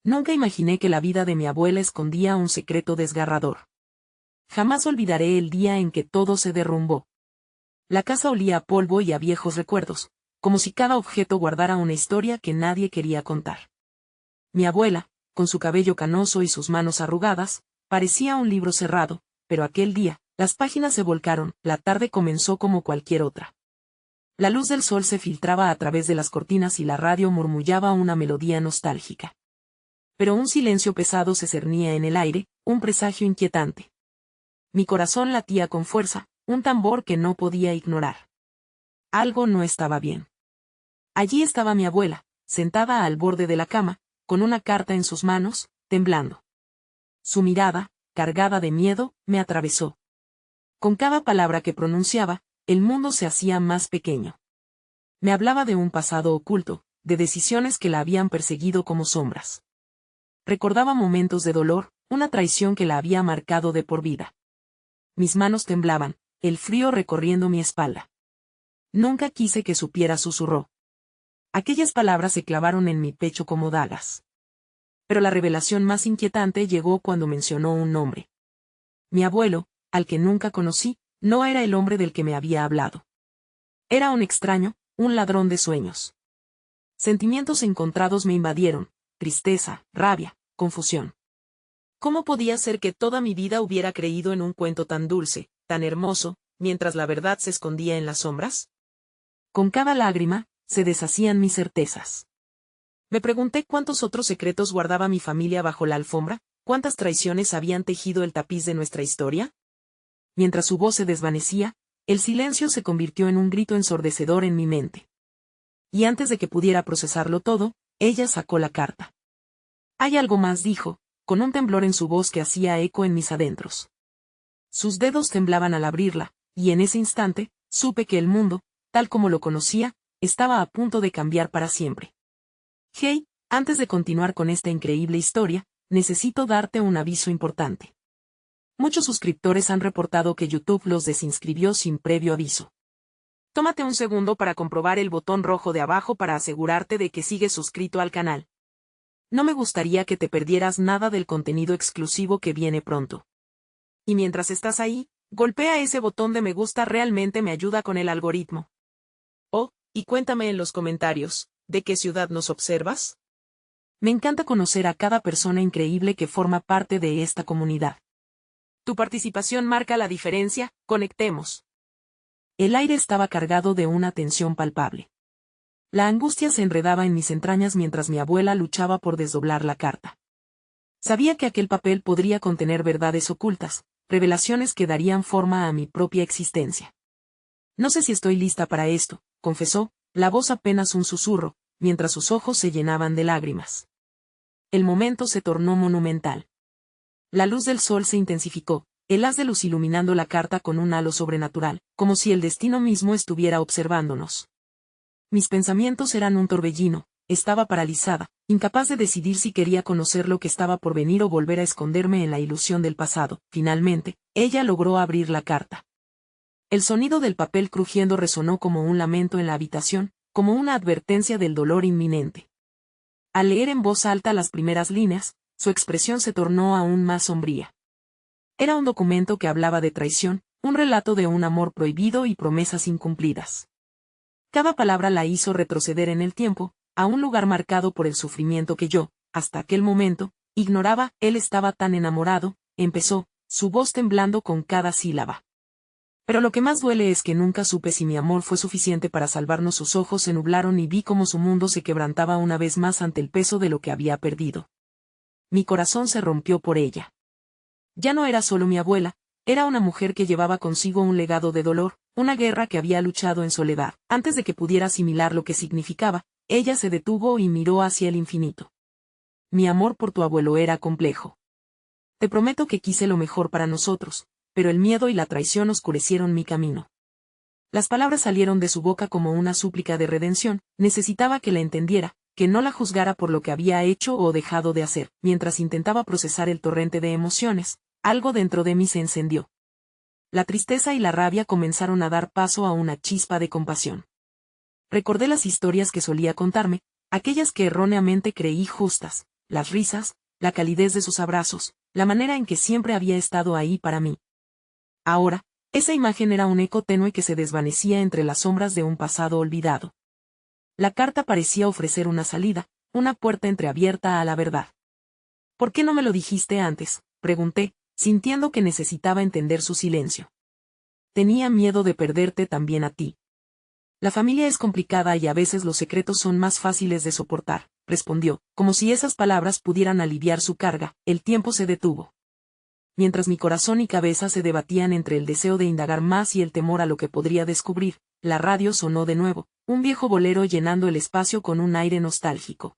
Nunca imaginé que la vida de mi abuela escondía un secreto desgarrador. Jamás olvidaré el día en que todo se derrumbó. La casa olía a polvo y a viejos recuerdos, como si cada objeto guardara una historia que nadie quería contar. Mi abuela, con su cabello canoso y sus manos arrugadas, parecía un libro cerrado, pero aquel día, las páginas se volcaron, la tarde comenzó como cualquier otra. La luz del sol se filtraba a través de las cortinas y la radio murmullaba una melodía nostálgica. Pero un silencio pesado se cernía en el aire, un presagio inquietante. Mi corazón latía con fuerza, un tambor que no podía ignorar. Algo no estaba bien. Allí estaba mi abuela, sentada al borde de la cama, con una carta en sus manos, temblando. Su mirada, cargada de miedo, me atravesó. Con cada palabra que pronunciaba, el mundo se hacía más pequeño. Me hablaba de un pasado oculto, de decisiones que la habían perseguido como sombras. Recordaba momentos de dolor, una traición que la había marcado de por vida. Mis manos temblaban, el frío recorriendo mi espalda. Nunca quise que supiera, susurró. Aquellas palabras se clavaron en mi pecho como dagas. Pero la revelación más inquietante llegó cuando mencionó un nombre. Mi abuelo, al que nunca conocí, no era el hombre del que me había hablado. Era un extraño, un ladrón de sueños. Sentimientos encontrados me invadieron, tristeza, rabia, confusión. ¿Cómo podía ser que toda mi vida hubiera creído en un cuento tan dulce, tan hermoso, mientras la verdad se escondía en las sombras? Con cada lágrima, se deshacían mis certezas. Me pregunté cuántos otros secretos guardaba mi familia bajo la alfombra, cuántas traiciones habían tejido el tapiz de nuestra historia. Mientras su voz se desvanecía, el silencio se convirtió en un grito ensordecedor en mi mente. Y antes de que pudiera procesarlo todo, ella sacó la carta. Hay algo más, dijo, con un temblor en su voz que hacía eco en mis adentros. Sus dedos temblaban al abrirla, y en ese instante, supe que el mundo, tal como lo conocía, estaba a punto de cambiar para siempre. Hey, antes de continuar con esta increíble historia, necesito darte un aviso importante. Muchos suscriptores han reportado que YouTube los desinscribió sin previo aviso. Tómate un segundo para comprobar el botón rojo de abajo para asegurarte de que sigues suscrito al canal. No me gustaría que te perdieras nada del contenido exclusivo que viene pronto. Y mientras estás ahí, golpea ese botón de me gusta, realmente me ayuda con el algoritmo. Oh, y cuéntame en los comentarios, ¿de qué ciudad nos observas? Me encanta conocer a cada persona increíble que forma parte de esta comunidad. Tu participación marca la diferencia, conectemos. El aire estaba cargado de una tensión palpable. La angustia se enredaba en mis entrañas mientras mi abuela luchaba por desdoblar la carta. Sabía que aquel papel podría contener verdades ocultas, revelaciones que darían forma a mi propia existencia. No sé si estoy lista para esto, confesó, la voz apenas un susurro, mientras sus ojos se llenaban de lágrimas. El momento se tornó monumental. La luz del sol se intensificó, el haz de luz iluminando la carta con un halo sobrenatural, como si el destino mismo estuviera observándonos. Mis pensamientos eran un torbellino, estaba paralizada, incapaz de decidir si quería conocer lo que estaba por venir o volver a esconderme en la ilusión del pasado. Finalmente, ella logró abrir la carta. El sonido del papel crujiendo resonó como un lamento en la habitación, como una advertencia del dolor inminente. Al leer en voz alta las primeras líneas, su expresión se tornó aún más sombría. Era un documento que hablaba de traición, un relato de un amor prohibido y promesas incumplidas. Cada palabra la hizo retroceder en el tiempo, a un lugar marcado por el sufrimiento que yo, hasta aquel momento, ignoraba. Él estaba tan enamorado, empezó, su voz temblando con cada sílaba. Pero lo que más duele es que nunca supe si mi amor fue suficiente para salvarnos. Sus ojos se nublaron y vi cómo su mundo se quebrantaba una vez más ante el peso de lo que había perdido. Mi corazón se rompió por ella. Ya no era solo mi abuela, era una mujer que llevaba consigo un legado de dolor, una guerra que había luchado en soledad. Antes de que pudiera asimilar lo que significaba, ella se detuvo y miró hacia el infinito. Mi amor por tu abuelo era complejo. Te prometo que quise lo mejor para nosotros, pero el miedo y la traición oscurecieron mi camino. Las palabras salieron de su boca como una súplica de redención. Necesitaba que la entendiera, que no la juzgara por lo que había hecho o dejado de hacer. Mientras intentaba procesar el torrente de emociones, algo dentro de mí se encendió. La tristeza y la rabia comenzaron a dar paso a una chispa de compasión. Recordé las historias que solía contarme, aquellas que erróneamente creí justas, las risas, la calidez de sus abrazos, la manera en que siempre había estado ahí para mí. Ahora, esa imagen era un eco tenue que se desvanecía entre las sombras de un pasado olvidado. La carta parecía ofrecer una salida, una puerta entreabierta a la verdad. ¿Por qué no me lo dijiste antes?, pregunté, sintiendo que necesitaba entender su silencio. Tenía miedo de perderte también a ti. La familia es complicada y a veces los secretos son más fáciles de soportar, respondió, como si esas palabras pudieran aliviar su carga. El tiempo se detuvo. Mientras mi corazón y cabeza se debatían entre el deseo de indagar más y el temor a lo que podría descubrir, la radio sonó de nuevo, un viejo bolero llenando el espacio con un aire nostálgico.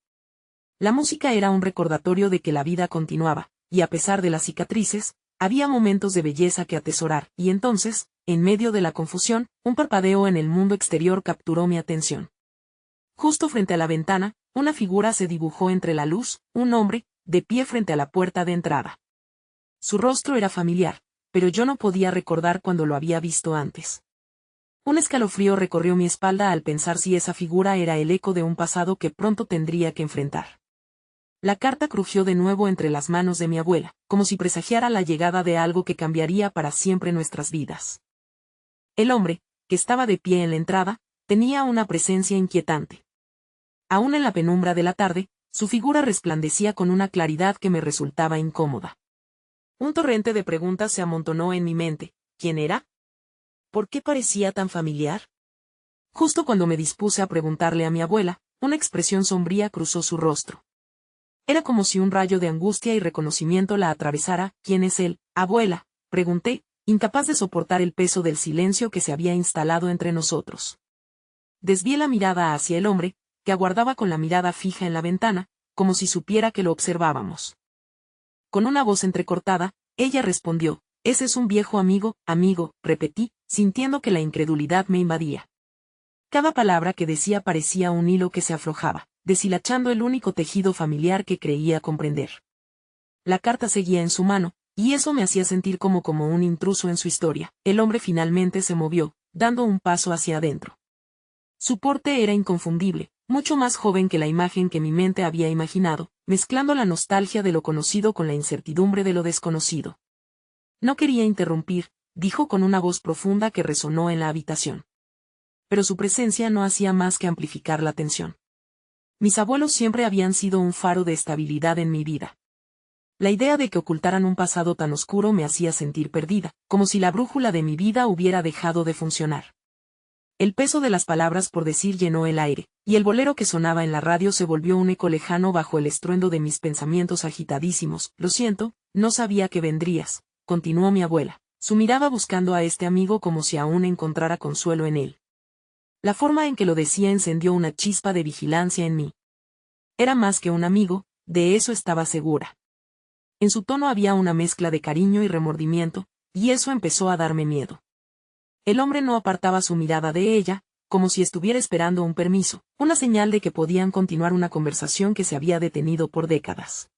La música era un recordatorio de que la vida continuaba, y a pesar de las cicatrices, había momentos de belleza que atesorar, y entonces, en medio de la confusión, un parpadeo en el mundo exterior capturó mi atención. Justo frente a la ventana, una figura se dibujó entre la luz, un hombre, de pie frente a la puerta de entrada. Su rostro era familiar, pero yo no podía recordar cuando lo había visto antes. Un escalofrío recorrió mi espalda al pensar si esa figura era el eco de un pasado que pronto tendría que enfrentar. La carta crujió de nuevo entre las manos de mi abuela, como si presagiara la llegada de algo que cambiaría para siempre nuestras vidas. El hombre, que estaba de pie en la entrada, tenía una presencia inquietante. Aún en la penumbra de la tarde, su figura resplandecía con una claridad que me resultaba incómoda. Un torrente de preguntas se amontonó en mi mente. ¿Quién era? ¿Por qué parecía tan familiar? Justo cuando me dispuse a preguntarle a mi abuela, una expresión sombría cruzó su rostro. Era como si un rayo de angustia y reconocimiento la atravesara. ¿Quién es él, abuela?, pregunté, incapaz de soportar el peso del silencio que se había instalado entre nosotros. Desvié la mirada hacia el hombre, que aguardaba con la mirada fija en la ventana, como si supiera que lo observábamos. Con una voz entrecortada, ella respondió, «Ese es un viejo amigo», repetí, sintiendo que la incredulidad me invadía. Cada palabra que decía parecía un hilo que se aflojaba, deshilachando el único tejido familiar que creía comprender. La carta seguía en su mano, y eso me hacía sentir como un intruso en su historia. El hombre finalmente se movió, dando un paso hacia adentro. Su porte era inconfundible, mucho más joven que la imagen que mi mente había imaginado, mezclando la nostalgia de lo conocido con la incertidumbre de lo desconocido. No quería interrumpir, dijo con una voz profunda que resonó en la habitación. Pero su presencia no hacía más que amplificar la tensión. Mis abuelos siempre habían sido un faro de estabilidad en mi vida. La idea de que ocultaran un pasado tan oscuro me hacía sentir perdida, como si la brújula de mi vida hubiera dejado de funcionar. El peso de las palabras por decir llenó el aire, y el bolero que sonaba en la radio se volvió un eco lejano bajo el estruendo de mis pensamientos agitadísimos. «Lo siento, no sabía que vendrías», continuó mi abuela, su mirada buscando a este amigo como si aún encontrara consuelo en él. La forma en que lo decía encendió una chispa de vigilancia en mí. Era más que un amigo, de eso estaba segura. En su tono había una mezcla de cariño y remordimiento, y eso empezó a darme miedo. El hombre no apartaba su mirada de ella, como si estuviera esperando un permiso, una señal de que podían continuar una conversación que se había detenido por décadas.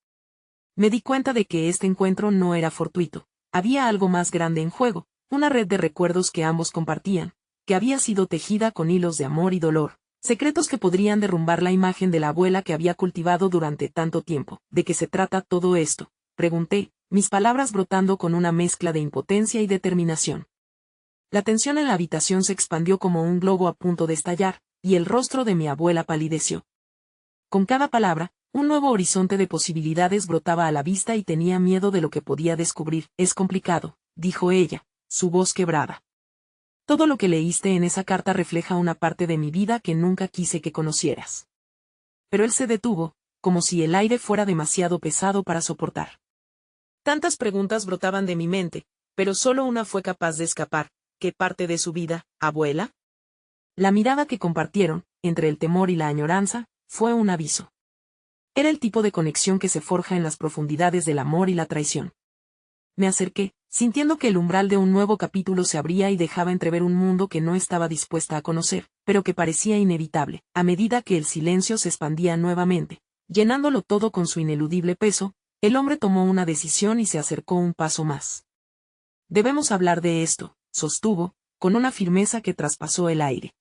Me di cuenta de que este encuentro no era fortuito, había algo más grande en juego, una red de recuerdos que ambos compartían, que había sido tejida con hilos de amor y dolor, secretos que podrían derrumbar la imagen de la abuela que había cultivado durante tanto tiempo. ¿De qué se trata todo esto?, pregunté, mis palabras brotando con una mezcla de impotencia y determinación. La tensión en la habitación se expandió como un globo a punto de estallar, y el rostro de mi abuela palideció. Con cada palabra, un nuevo horizonte de posibilidades brotaba a la vista y tenía miedo de lo que podía descubrir. «Es complicado», dijo ella, su voz quebrada. «Todo lo que leíste en esa carta refleja una parte de mi vida que nunca quise que conocieras». Pero él se detuvo, como si el aire fuera demasiado pesado para soportar. Tantas preguntas brotaban de mi mente, pero solo una fue capaz de escapar. «¿Qué parte de su vida, abuela?». La mirada que compartieron, entre el temor y la añoranza, fue un aviso. Era el tipo de conexión que se forja en las profundidades del amor y la traición. Me acerqué, sintiendo que el umbral de un nuevo capítulo se abría y dejaba entrever un mundo que no estaba dispuesta a conocer, pero que parecía inevitable, a medida que el silencio se expandía nuevamente, llenándolo todo con su ineludible peso. El hombre tomó una decisión y se acercó un paso más. «Debemos hablar de esto», sostuvo, con una firmeza que traspasó el aire.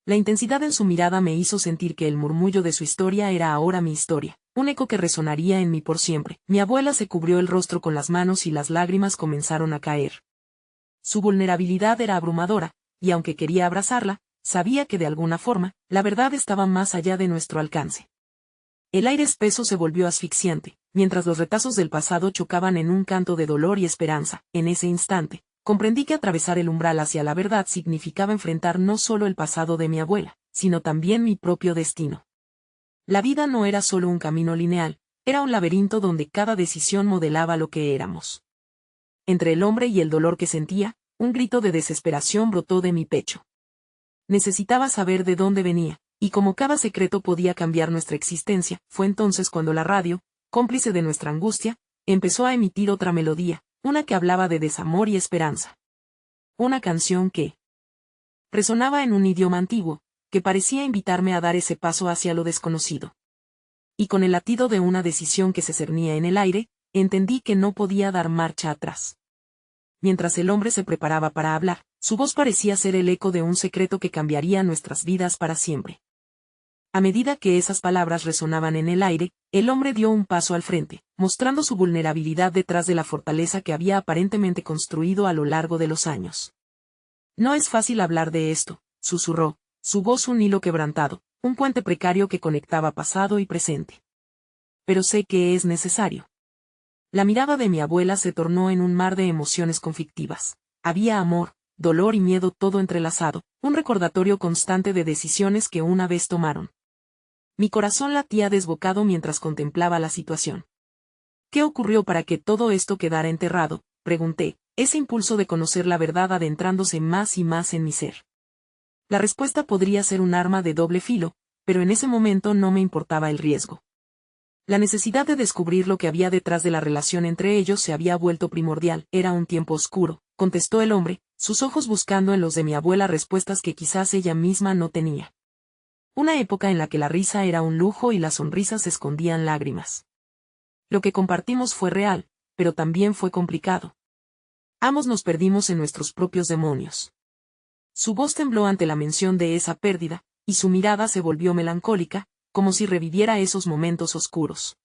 La intensidad en su mirada me hizo sentir que el murmullo de su historia era ahora mi historia, un eco que resonaría en mí por siempre. Mi abuela se cubrió el rostro con las manos y las lágrimas comenzaron a caer. Su vulnerabilidad era abrumadora, y aunque quería abrazarla, sabía que de alguna forma, la verdad estaba más allá de nuestro alcance. El aire espeso se volvió asfixiante, mientras los retazos del pasado chocaban en un canto de dolor y esperanza. En ese instante, comprendí que atravesar el umbral hacia la verdad significaba enfrentar no solo el pasado de mi abuela, sino también mi propio destino. La vida no era solo un camino lineal, era un laberinto donde cada decisión modelaba lo que éramos. Entre el hombre y el dolor que sentía, un grito de desesperación brotó de mi pecho. Necesitaba saber de dónde venía, y como cada secreto podía cambiar nuestra existencia, fue entonces cuando la radio, cómplice de nuestra angustia, empezó a emitir otra melodía, una que hablaba de desamor y esperanza. Una canción que resonaba en un idioma antiguo, que parecía invitarme a dar ese paso hacia lo desconocido. Y con el latido de una decisión que se cernía en el aire, entendí que no podía dar marcha atrás. Mientras el hombre se preparaba para hablar, su voz parecía ser el eco de un secreto que cambiaría nuestras vidas para siempre. A medida que esas palabras resonaban en el aire, el hombre dio un paso al frente, mostrando su vulnerabilidad detrás de la fortaleza que había aparentemente construido a lo largo de los años. No es fácil hablar de esto, susurró, su voz un hilo quebrantado, un puente precario que conectaba pasado y presente. Pero sé que es necesario. La mirada de mi abuela se tornó en un mar de emociones conflictivas. Había amor, dolor y miedo todo entrelazado, un recordatorio constante de decisiones que una vez tomaron. Mi corazón latía desbocado mientras contemplaba la situación. ¿Qué ocurrió para que todo esto quedara enterrado?, pregunté, ese impulso de conocer la verdad adentrándose más y más en mi ser. La respuesta podría ser un arma de doble filo, pero en ese momento no me importaba el riesgo. La necesidad de descubrir lo que había detrás de la relación entre ellos se había vuelto primordial. Era un tiempo oscuro, contestó el hombre, sus ojos buscando en los de mi abuela respuestas que quizás ella misma no tenía. Una época en la que la risa era un lujo y las sonrisas escondían lágrimas. Lo que compartimos fue real, pero también fue complicado. Ambos nos perdimos en nuestros propios demonios. Su voz tembló ante la mención de esa pérdida, y su mirada se volvió melancólica, como si reviviera esos momentos oscuros.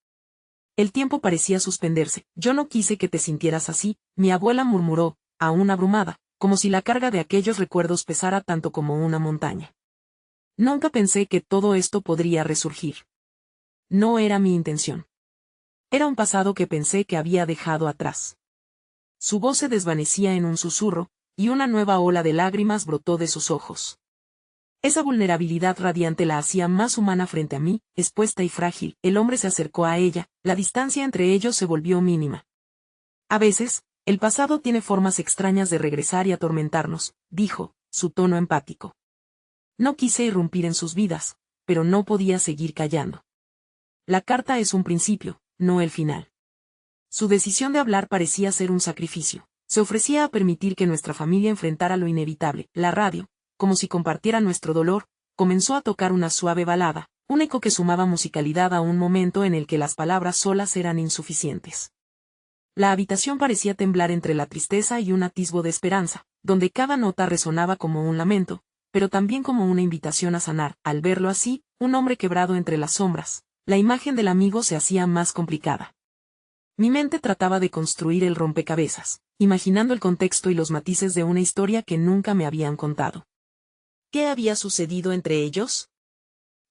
El tiempo parecía suspenderse. Yo no quise que te sintieras así, mi abuela murmuró, aún abrumada, como si la carga de aquellos recuerdos pesara tanto como una montaña. Nunca pensé que todo esto podría resurgir. No era mi intención. Era un pasado que pensé que había dejado atrás. Su voz se desvanecía en un susurro, y una nueva ola de lágrimas brotó de sus ojos. Esa vulnerabilidad radiante la hacía más humana frente a mí, expuesta y frágil. El hombre se acercó a ella, la distancia entre ellos se volvió mínima. A veces, el pasado tiene formas extrañas de regresar y atormentarnos, dijo, su tono empático. No quise irrumpir en sus vidas, pero no podía seguir callando. La carta es un principio, no el final. Su decisión de hablar parecía ser un sacrificio. Se ofrecía a permitir que nuestra familia enfrentara lo inevitable. La radio, como si compartiera nuestro dolor, comenzó a tocar una suave balada, un eco que sumaba musicalidad a un momento en el que las palabras solas eran insuficientes. La habitación parecía temblar entre la tristeza y un atisbo de esperanza, donde cada nota resonaba como un lamento, pero también como una invitación a sanar. Al verlo así, un hombre quebrado entre las sombras, la imagen del amigo se hacía más complicada. Mi mente trataba de construir el rompecabezas, imaginando el contexto y los matices de una historia que nunca me habían contado. ¿Qué había sucedido entre ellos?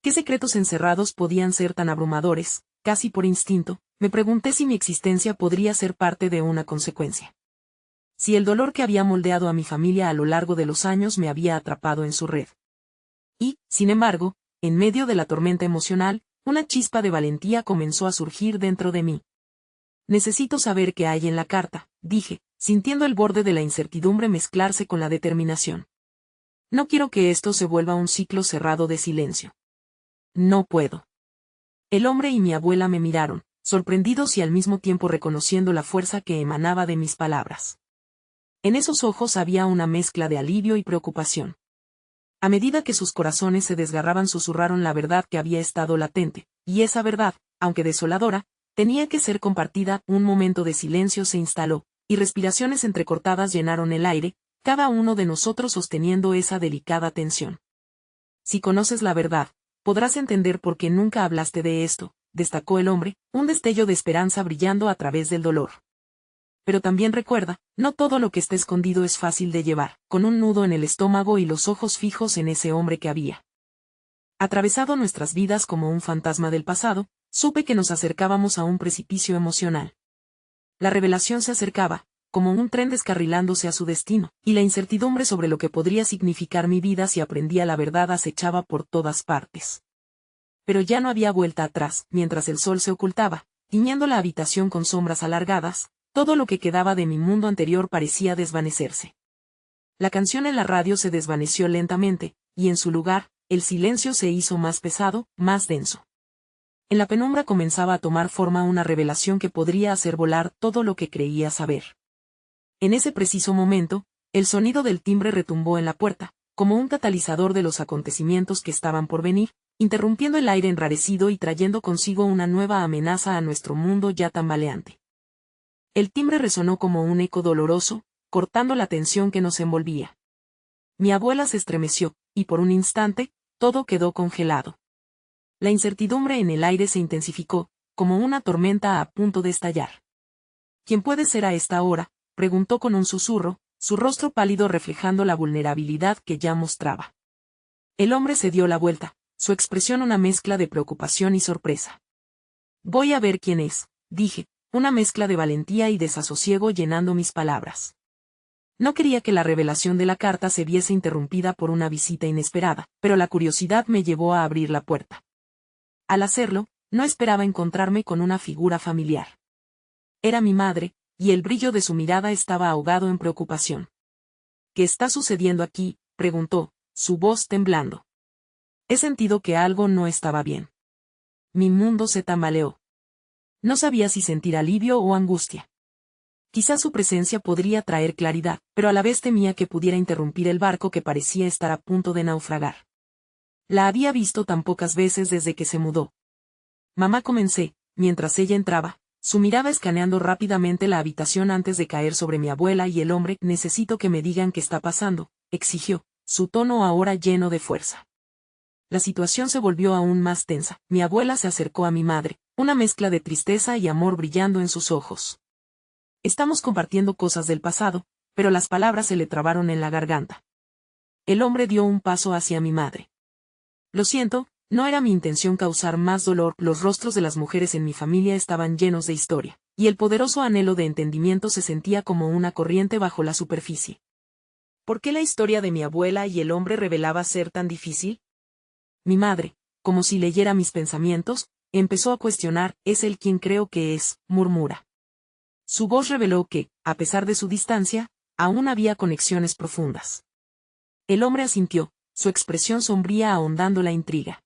¿Qué secretos encerrados podían ser tan abrumadores? Casi por instinto, me pregunté si mi existencia podría ser parte de una consecuencia. Si el dolor que había moldeado a mi familia a lo largo de los años me había atrapado en su red. Y, sin embargo, en medio de la tormenta emocional, una chispa de valentía comenzó a surgir dentro de mí. Necesito saber qué hay en la carta, dije, sintiendo el borde de la incertidumbre mezclarse con la determinación. No quiero que esto se vuelva un ciclo cerrado de silencio. No puedo. El hombre y mi abuela me miraron, sorprendidos y al mismo tiempo reconociendo la fuerza que emanaba de mis palabras. En esos ojos había una mezcla de alivio y preocupación. A medida que sus corazones se desgarraban susurraron la verdad que había estado latente, y esa verdad, aunque desoladora, tenía que ser compartida. Un momento de silencio se instaló, y respiraciones entrecortadas llenaron el aire, cada uno de nosotros sosteniendo esa delicada tensión. Si conoces la verdad, podrás entender por qué nunca hablaste de esto, destacó el hombre, un destello de esperanza brillando a través del dolor. Pero también recuerda, no todo lo que está escondido es fácil de llevar, con un nudo en el estómago y los ojos fijos en ese hombre que había atravesado nuestras vidas como un fantasma del pasado, supe que nos acercábamos a un precipicio emocional. La revelación se acercaba, como un tren descarrilándose a su destino, y la incertidumbre sobre lo que podría significar mi vida si aprendía la verdad acechaba por todas partes. Pero ya no había vuelta atrás, mientras el sol se ocultaba, tiñendo la habitación con sombras alargadas, todo lo que quedaba de mi mundo anterior parecía desvanecerse. La canción en la radio se desvaneció lentamente, y en su lugar, el silencio se hizo más pesado, más denso. En la penumbra comenzaba a tomar forma una revelación que podría hacer volar todo lo que creía saber. En ese preciso momento, el sonido del timbre retumbó en la puerta, como un catalizador de los acontecimientos que estaban por venir, interrumpiendo el aire enrarecido y trayendo consigo una nueva amenaza a nuestro mundo ya tambaleante. El timbre resonó como un eco doloroso, cortando la tensión que nos envolvía. Mi abuela se estremeció, y por un instante, todo quedó congelado. La incertidumbre en el aire se intensificó, como una tormenta a punto de estallar. ¿Quién puede ser a esta hora?, preguntó con un susurro, su rostro pálido reflejando la vulnerabilidad que ya mostraba. El hombre se dio la vuelta, su expresión una mezcla de preocupación y sorpresa. Voy a ver quién es, dije, una mezcla de valentía y desasosiego llenando mis palabras. No quería que la revelación de la carta se viese interrumpida por una visita inesperada, pero la curiosidad me llevó a abrir la puerta. Al hacerlo, no esperaba encontrarme con una figura familiar. Era mi madre, y el brillo de su mirada estaba ahogado en preocupación. ¿Qué está sucediendo aquí?, preguntó, su voz temblando. He sentido que algo no estaba bien. Mi mundo se tambaleó. No sabía si sentir alivio o angustia. Quizás su presencia podría traer claridad, pero a la vez temía que pudiera interrumpir el barco que parecía estar a punto de naufragar. La había visto tan pocas veces desde que se mudó. Mamá, comencé, mientras ella entraba, su mirada escaneando rápidamente la habitación antes de caer sobre mi abuela y el hombre. Necesito que me digan qué está pasando, exigió, su tono ahora lleno de fuerza. La situación se volvió aún más tensa. Mi abuela se acercó a mi madre, una mezcla de tristeza y amor brillando en sus ojos. Estamos compartiendo cosas del pasado, pero las palabras se le trabaron en la garganta. El hombre dio un paso hacia mi madre. Lo siento, no era mi intención causar más dolor. Los rostros de las mujeres en mi familia estaban llenos de historia, y el poderoso anhelo de entendimiento se sentía como una corriente bajo la superficie. ¿Por qué la historia de mi abuela y el hombre revelaba ser tan difícil? Mi madre, como si leyera mis pensamientos, empezó a cuestionar. ¿Es él quien creo que es?, murmura. Su voz reveló que, a pesar de su distancia, aún había conexiones profundas. El hombre asintió, su expresión sombría ahondando la intriga.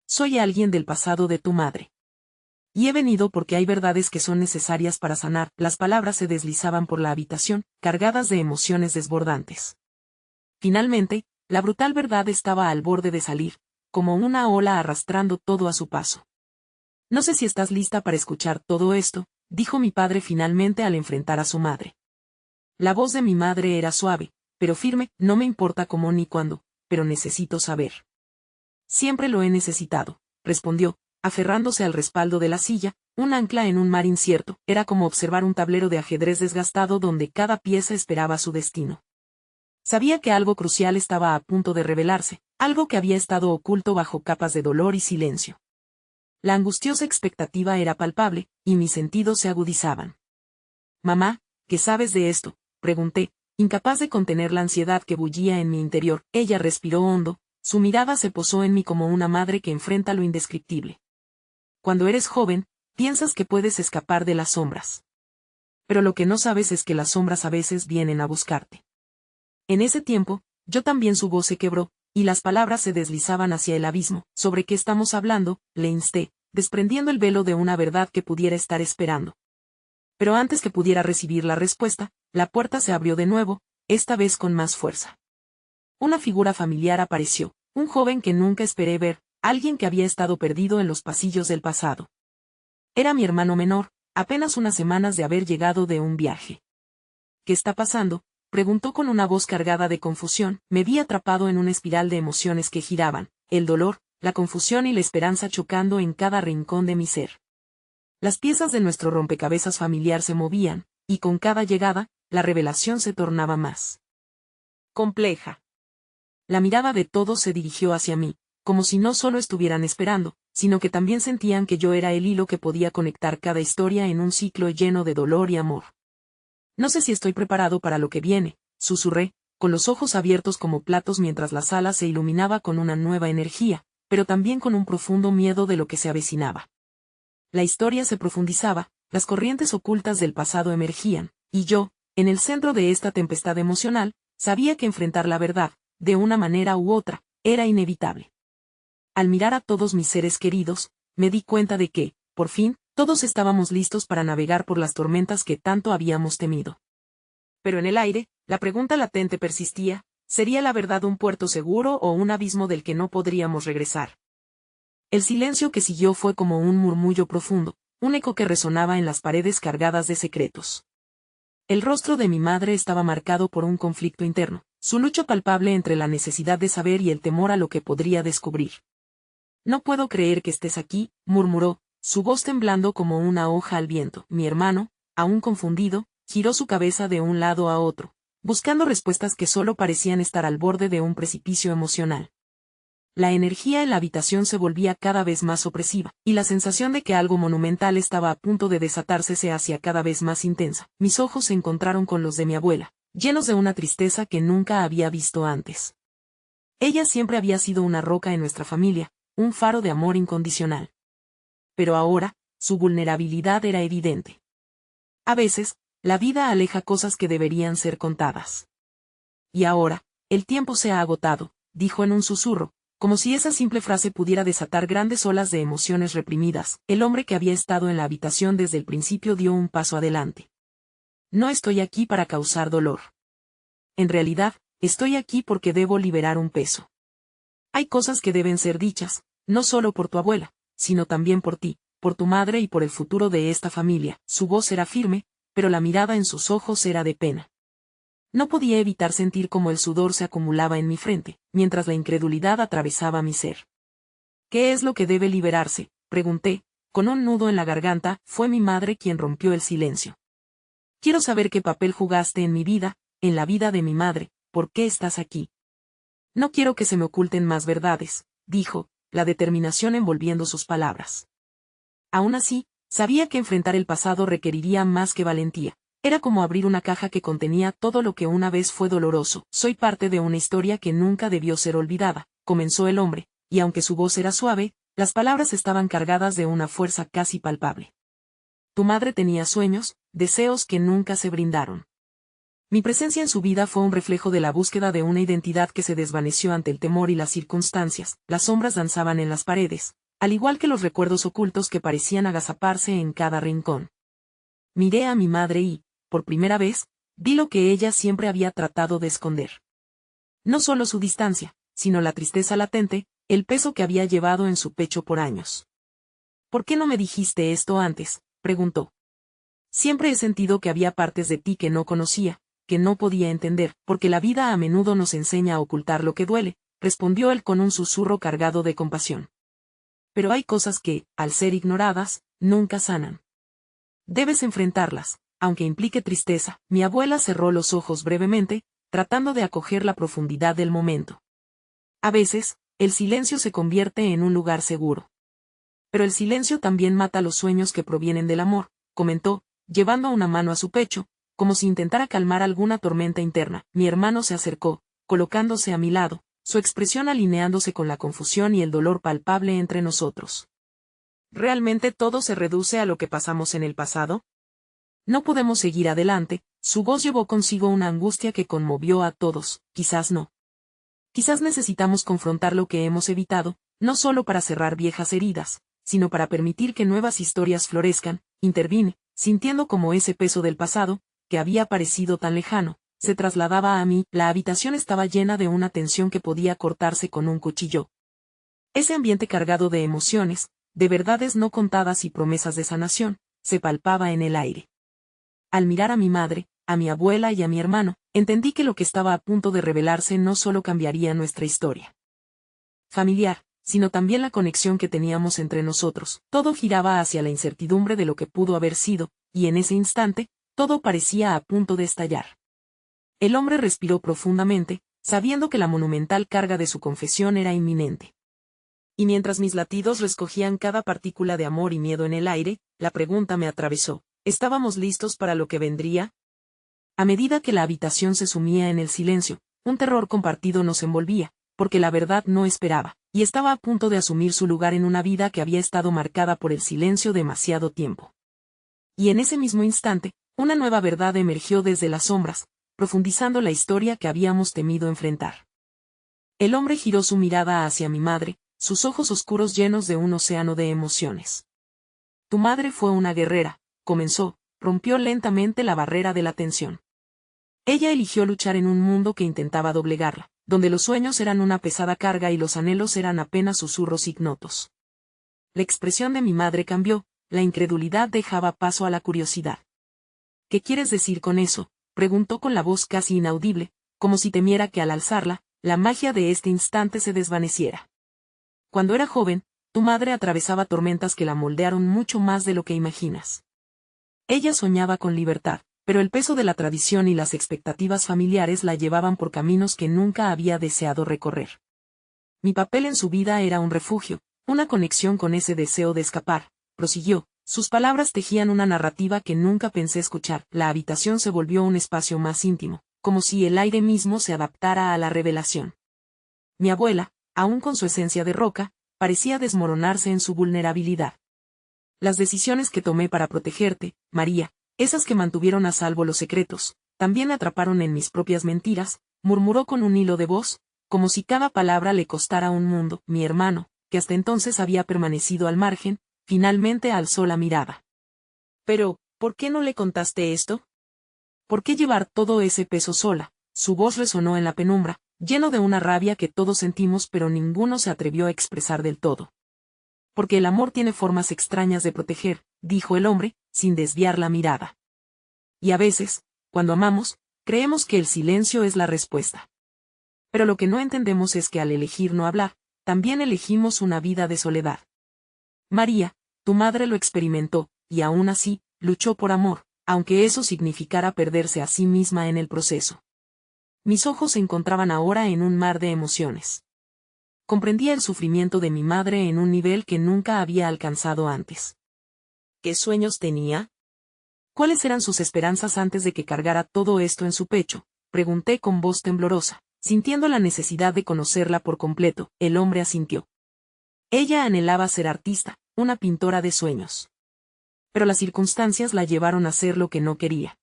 Soy alguien del pasado de tu madre. Y he venido porque hay verdades que son necesarias para sanar. Las palabras se deslizaban por la habitación, cargadas de emociones desbordantes. Finalmente, la brutal verdad estaba al borde de salir, como una ola arrastrando todo a su paso. No sé si estás lista para escuchar todo esto, dijo mi padre finalmente al enfrentar a su madre. La voz de mi madre era suave, pero firme. No me importa cómo ni cuándo, pero necesito saber. Siempre lo he necesitado, respondió, aferrándose al respaldo de la silla, un ancla en un mar incierto. Era como observar un tablero de ajedrez desgastado donde cada pieza esperaba su destino. Sabía que algo crucial estaba a punto de revelarse, algo que había estado oculto bajo capas de dolor y silencio. La angustiosa expectativa era palpable, y mis sentidos se agudizaban. Mamá, ¿qué sabes de esto?, pregunté, incapaz de contener la ansiedad que bullía en mi interior. Ella respiró hondo, su mirada se posó en mí como una madre que enfrenta lo indescriptible. Cuando eres joven, piensas que puedes escapar de las sombras. Pero lo que no sabes es que las sombras a veces vienen a buscarte. En ese tiempo, yo también. Su voz se quebró, y las palabras se deslizaban hacia el abismo. ¿Sobre qué estamos hablando?, le insté, desprendiendo el velo de una verdad que pudiera estar esperando. Pero antes que pudiera recibir la respuesta, la puerta se abrió de nuevo, esta vez con más fuerza. Una figura familiar apareció, un joven que nunca esperé ver, alguien que había estado perdido en los pasillos del pasado. Era mi hermano menor, apenas unas semanas de haber llegado de un viaje. ¿Qué está pasando?, preguntó con una voz cargada de confusión. Me vi atrapado en una espiral de emociones que giraban, el dolor, la confusión y la esperanza chocando en cada rincón de mi ser. Las piezas de nuestro rompecabezas familiar se movían, y con cada llegada, la revelación se tornaba más compleja. La mirada de todos se dirigió hacia mí, como si no solo estuvieran esperando, sino que también sentían que yo era el hilo que podía conectar cada historia en un ciclo lleno de dolor y amor. No sé si estoy preparado para lo que viene, susurré, con los ojos abiertos como platos mientras la sala se iluminaba con una nueva energía, pero también con un profundo miedo de lo que se avecinaba. La historia se profundizaba, las corrientes ocultas del pasado emergían, y yo, en el centro de esta tempestad emocional, sabía que enfrentar la verdad, de una manera u otra, era inevitable. Al mirar a todos mis seres queridos, me di cuenta de que, por fin, todos estábamos listos para navegar por las tormentas que tanto habíamos temido. Pero en el aire, la pregunta latente persistía: ¿sería la verdad un puerto seguro o un abismo del que no podríamos regresar? El silencio que siguió fue como un murmullo profundo, un eco que resonaba en las paredes cargadas de secretos. El rostro de mi madre estaba marcado por un conflicto interno, su lucha palpable entre la necesidad de saber y el temor a lo que podría descubrir. No puedo creer que estés aquí, murmuró, su voz temblando como una hoja al viento. Mi hermano, aún confundido, giró su cabeza de un lado a otro, buscando respuestas que solo parecían estar al borde de un precipicio emocional. La energía en la habitación se volvía cada vez más opresiva, y la sensación de que algo monumental estaba a punto de desatarse se hacía cada vez más intensa. Mis ojos se encontraron con los de mi abuela, llenos de una tristeza que nunca había visto antes. Ella siempre había sido una roca en nuestra familia, un faro de amor incondicional. Pero ahora, su vulnerabilidad era evidente. A veces, la vida aleja cosas que deberían ser contadas. Y ahora, el tiempo se ha agotado, dijo en un susurro, como si esa simple frase pudiera desatar grandes olas de emociones reprimidas. El hombre que había estado en la habitación desde el principio dio un paso adelante. No estoy aquí para causar dolor. En realidad, estoy aquí porque debo liberar un peso. Hay cosas que deben ser dichas, no solo por tu abuela, sino también por ti, por tu madre y por el futuro de esta familia. Su voz era firme, pero la mirada en sus ojos era de pena. No podía evitar sentir cómo el sudor se acumulaba en mi frente, mientras la incredulidad atravesaba mi ser. ¿Qué es lo que debe liberarse?, pregunté, con un nudo en la garganta. Fue mi madre quien rompió el silencio. Quiero saber qué papel jugaste en mi vida, en la vida de mi madre. ¿Por qué estás aquí? No quiero que se me oculten más verdades, dijo, la determinación envolviendo sus palabras. Aún así, sabía que enfrentar el pasado requeriría más que valentía. Era como abrir una caja que contenía todo lo que una vez fue doloroso. Soy parte de una historia que nunca debió ser olvidada, comenzó el hombre, y aunque su voz era suave, las palabras estaban cargadas de una fuerza casi palpable. Tu madre tenía sueños, deseos que nunca se brindaron. Mi presencia en su vida fue un reflejo de la búsqueda de una identidad que se desvaneció ante el temor y las circunstancias. Las sombras danzaban en las paredes, al igual que los recuerdos ocultos que parecían agazaparse en cada rincón. Miré a mi madre y, por primera vez, vi lo que ella siempre había tratado de esconder. No solo su distancia, sino la tristeza latente, el peso que había llevado en su pecho por años. ¿Por qué no me dijiste esto antes?, preguntó. Siempre he sentido que había partes de ti que no conocía, que no podía entender, porque la vida a menudo nos enseña a ocultar lo que duele, respondió él con un susurro cargado de compasión. Pero hay cosas que, al ser ignoradas, nunca sanan. Debes enfrentarlas, aunque implique tristeza. Mi abuela cerró los ojos brevemente, tratando de acoger la profundidad del momento. A veces, el silencio se convierte en un lugar seguro. Pero el silencio también mata los sueños que provienen del amor, comentó, llevando una mano a su pecho, como si intentara calmar alguna tormenta interna. Mi hermano se acercó, colocándose a mi lado, su expresión alineándose con la confusión y el dolor palpable entre nosotros. ¿Realmente todo se reduce a lo que pasamos en el pasado? No podemos seguir adelante. Su voz llevó consigo una angustia que conmovió a todos. Quizás no. Quizás necesitamos confrontar lo que hemos evitado, no solo para cerrar viejas heridas, sino para permitir que nuevas historias florezcan. Intervine, sintiendo como ese peso del pasado, que había parecido tan lejano, se trasladaba a mí. La habitación estaba llena de una tensión que podía cortarse con un cuchillo. Ese ambiente cargado de emociones, de verdades no contadas y promesas de sanación, se palpaba en el aire. Al mirar a mi madre, a mi abuela y a mi hermano, entendí que lo que estaba a punto de revelarse no solo cambiaría nuestra historia familiar, sino también la conexión que teníamos entre nosotros. Todo giraba hacia la incertidumbre de lo que pudo haber sido, y en ese instante, todo parecía a punto de estallar. El hombre respiró profundamente, sabiendo que la monumental carga de su confesión era inminente. Y mientras mis latidos recogían cada partícula de amor y miedo en el aire, la pregunta me atravesó: ¿estábamos listos para lo que vendría? A medida que la habitación se sumía en el silencio, un terror compartido nos envolvía, porque la verdad no esperaba, y estaba a punto de asumir su lugar en una vida que había estado marcada por el silencio demasiado tiempo. Y en ese mismo instante, una nueva verdad emergió desde las sombras, profundizando la historia que habíamos temido enfrentar. El hombre giró su mirada hacia mi madre, sus ojos oscuros llenos de un océano de emociones. Tu madre fue una guerrera, comenzó, rompió lentamente la barrera de la tensión. Ella eligió luchar en un mundo que intentaba doblegarla, donde los sueños eran una pesada carga y los anhelos eran apenas susurros ignotos. La expresión de mi madre cambió, la incredulidad dejaba paso a la curiosidad. ¿Qué quieres decir con eso?, preguntó con la voz casi inaudible, como si temiera que al alzarla, la magia de este instante se desvaneciera. Cuando era joven, tu madre atravesaba tormentas que la moldearon mucho más de lo que imaginas. Ella soñaba con libertad, pero el peso de la tradición y las expectativas familiares la llevaban por caminos que nunca había deseado recorrer. Mi papel en su vida era un refugio, una conexión con ese deseo de escapar, prosiguió. Sus palabras tejían una narrativa que nunca pensé escuchar. La habitación se volvió un espacio más íntimo, como si el aire mismo se adaptara a la revelación. Mi abuela, aún con su esencia de roca, parecía desmoronarse en su vulnerabilidad. Las decisiones que tomé para protegerte, María, esas que mantuvieron a salvo los secretos, también me atraparon en mis propias mentiras, murmuró con un hilo de voz, como si cada palabra le costara un mundo. Mi hermano, que hasta entonces había permanecido al margen, finalmente alzó la mirada. Pero, ¿por qué no le contaste esto? ¿Por qué llevar todo ese peso sola? Su voz resonó en la penumbra, lleno de una rabia que todos sentimos pero ninguno se atrevió a expresar del todo. Porque el amor tiene formas extrañas de proteger, dijo el hombre, sin desviar la mirada. Y a veces, cuando amamos, creemos que el silencio es la respuesta. Pero lo que no entendemos es que al elegir no hablar, también elegimos una vida de soledad. María, tu madre lo experimentó, y aún así, luchó por amor, aunque eso significara perderse a sí misma en el proceso. Mis ojos se encontraban ahora en un mar de emociones. Comprendía el sufrimiento de mi madre en un nivel que nunca había alcanzado antes. ¿Qué sueños tenía? ¿Cuáles eran sus esperanzas antes de que cargara todo esto en su pecho?, pregunté con voz temblorosa, sintiendo la necesidad de conocerla por completo. El hombre asintió. Ella anhelaba ser artista, una pintora de sueños. Pero las circunstancias la llevaron a hacer lo que no quería.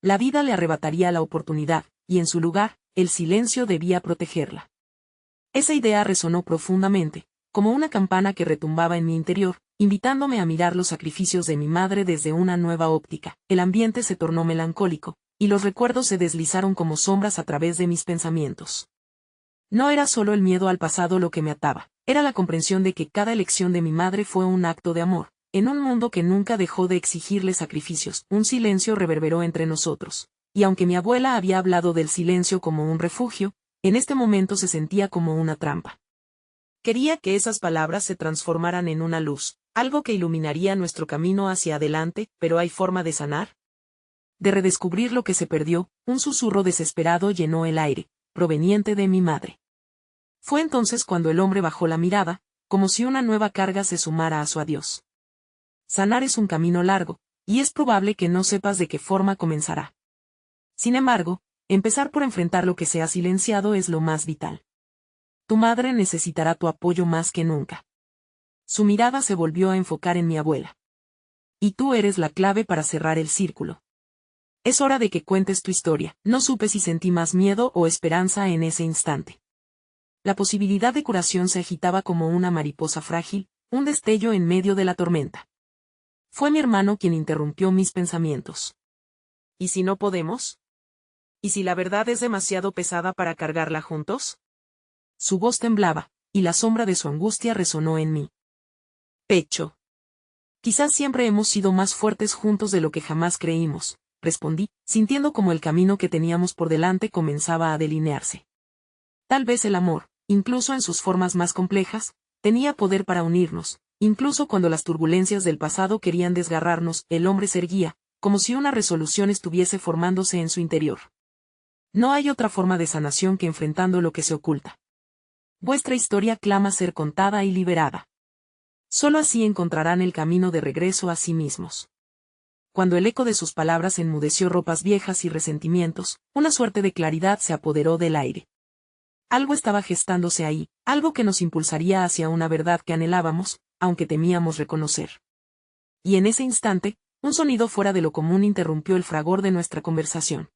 La vida le arrebataría la oportunidad, y en su lugar, el silencio debía protegerla. Esa idea resonó profundamente, como una campana que retumbaba en mi interior, invitándome a mirar los sacrificios de mi madre desde una nueva óptica. El ambiente se tornó melancólico, y los recuerdos se deslizaron como sombras a través de mis pensamientos. No era solo el miedo al pasado lo que me ataba, era la comprensión de que cada elección de mi madre fue un acto de amor, en un mundo que nunca dejó de exigirle sacrificios. Un silencio reverberó entre nosotros, y aunque mi abuela había hablado del silencio como un refugio, en este momento se sentía como una trampa. Quería que esas palabras se transformaran en una luz, algo que iluminaría nuestro camino hacia adelante. ¿Pero hay forma de sanar? De redescubrir lo que se perdió. Un susurro desesperado llenó el aire, proveniente de mi madre. Fue entonces cuando el hombre bajó la mirada, como si una nueva carga se sumara a su adiós. Sanar es un camino largo, y es probable que no sepas de qué forma comenzará. Sin embargo, empezar por enfrentar lo que se ha silenciado es lo más vital. Tu madre necesitará tu apoyo más que nunca. Su mirada se volvió a enfocar en mi abuela. Y tú eres la clave para cerrar el círculo. Es hora de que cuentes tu historia. No supe si sentí más miedo o esperanza en ese instante. La posibilidad de curación se agitaba como una mariposa frágil, un destello en medio de la tormenta. Fue mi hermano quien interrumpió mis pensamientos. ¿Y si no podemos? ¿Y si la verdad es demasiado pesada para cargarla juntos? Su voz temblaba, y la sombra de su angustia resonó en mi pecho. Quizás siempre hemos sido más fuertes juntos de lo que jamás creímos, respondí, sintiendo como el camino que teníamos por delante comenzaba a delinearse. Tal vez el amor, incluso en sus formas más complejas, tenía poder para unirnos, incluso cuando las turbulencias del pasado querían desgarrarnos. El hombre se erguía, como si una resolución estuviese formándose en su interior. No hay otra forma de sanación que enfrentando lo que se oculta. Vuestra historia clama ser contada y liberada. Solo así encontrarán el camino de regreso a sí mismos. Cuando el eco de sus palabras enmudeció ropas viejas y resentimientos, una suerte de claridad se apoderó del aire. Algo estaba gestándose ahí, algo que nos impulsaría hacia una verdad que anhelábamos, aunque temíamos reconocer. Y en ese instante, un sonido fuera de lo común interrumpió el fragor de nuestra conversación.